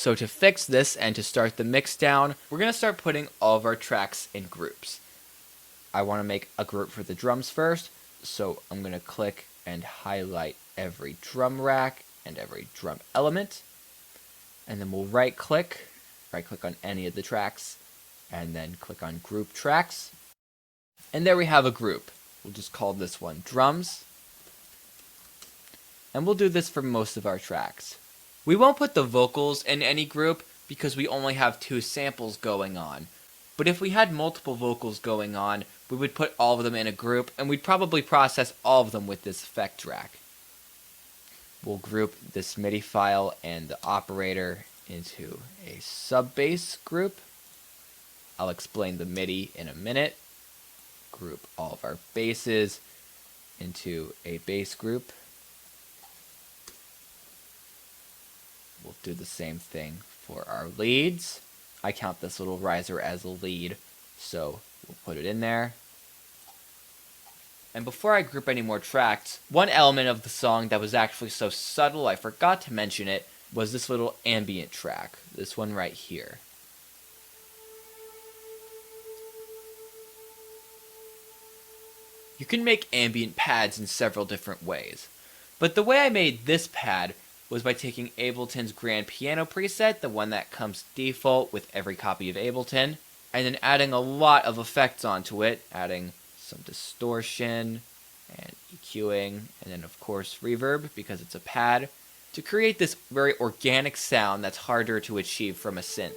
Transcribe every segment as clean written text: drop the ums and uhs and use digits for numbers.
So to fix this and to start the mix down, we're going to start putting all of our tracks in groups. I want to make a group for the drums first, so I'm going to click and highlight every drum rack and every drum element. And then we'll right click on any of the tracks, and then click on group tracks. And there we have a group. We'll just call this one drums. And we'll do this for most of our tracks. We won't put the vocals in any group because we only have 2 samples going on. But if we had multiple vocals going on, we would put all of them in a group, and we'd probably process all of them with this effect track. We'll group this MIDI file and the operator into a sub-bass group. I'll explain the MIDI in a minute. Group all of our basses into a bass group. We'll do the same thing for our leads. I count this little riser as a lead, so we'll put it in there. And before I group any more tracks, one element of the song that was actually so subtle I forgot to mention it was this little ambient track, this one right here. You can make ambient pads in several different ways, but the way I made this pad was by taking Ableton's Grand Piano preset, the one that comes default with every copy of Ableton, and then adding a lot of effects onto it, adding some distortion and EQing, and then of course reverb because it's a pad, to create this very organic sound that's harder to achieve from a synth.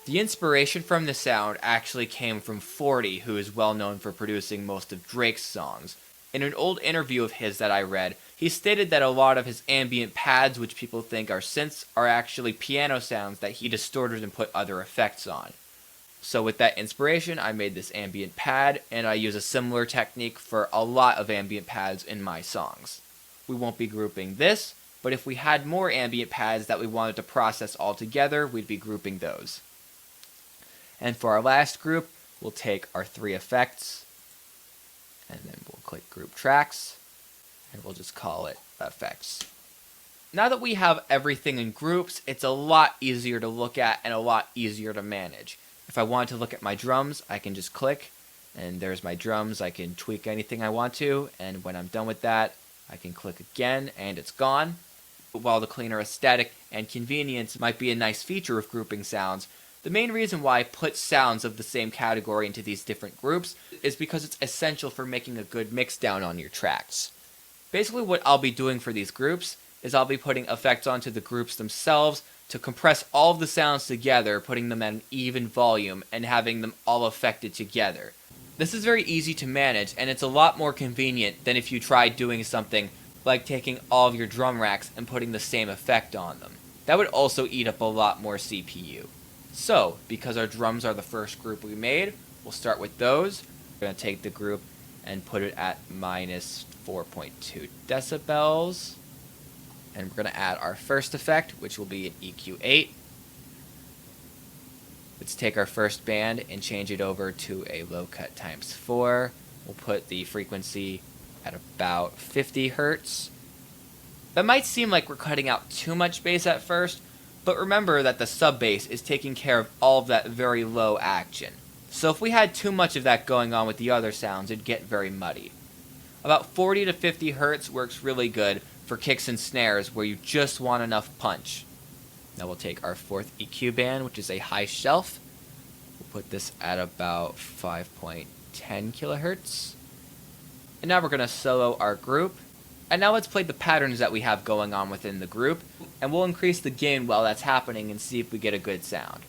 The inspiration from the sound actually came from 40, who is well known for producing most of Drake's songs. In an old interview of his that I read, he stated that a lot of his ambient pads, which people think are synths, are actually piano sounds that he distorted and put other effects on. So with that inspiration, I made this ambient pad, and I use a similar technique for a lot of ambient pads in my songs. We won't be grouping this, but if we had more ambient pads that we wanted to process all together, we'd be grouping those. And for our last group, we'll take our 3 effects, and then we'll click Group Tracks, and we'll just call it Effects. Now that we have everything in groups, it's a lot easier to look at and a lot easier to manage. If I want to look at my drums, I can just click, and there's my drums. I can tweak anything I want to, and when I'm done with that, I can click again, and it's gone. While the cleaner aesthetic and convenience might be a nice feature of grouping sounds, the main reason why I put sounds of the same category into these different groups is because it's essential for making a good mix down on your tracks. Basically what I'll be doing for these groups is I'll be putting effects onto the groups themselves to compress all of the sounds together, putting them at an even volume and having them all affected together. This is very easy to manage, and it's a lot more convenient than if you tried doing something like taking all of your drum racks and putting the same effect on them. That would also eat up a lot more CPU. So, because our drums are the first group we made, we'll start with those. We're going to take the group and put it at minus 4.2 decibels. And we're going to add our first effect, which will be an EQ8. Let's take our first band and change it over to a low cut times 4. We'll put the frequency at about 50 Hertz. That might seem like we're cutting out too much bass at first, but remember that the sub bass is taking care of all of that very low action. So if we had too much of that going on with the other sounds, it'd get very muddy. About 40 to 50 Hertz works really good for kicks and snares where you just want enough punch. Now we'll take our 4th EQ band, which is a high shelf. We'll put this at about 5.10 kilohertz. And now we're going to solo our group. And now let's play the patterns that we have going on within the group, and we'll increase the gain while that's happening and see if we get a good sound.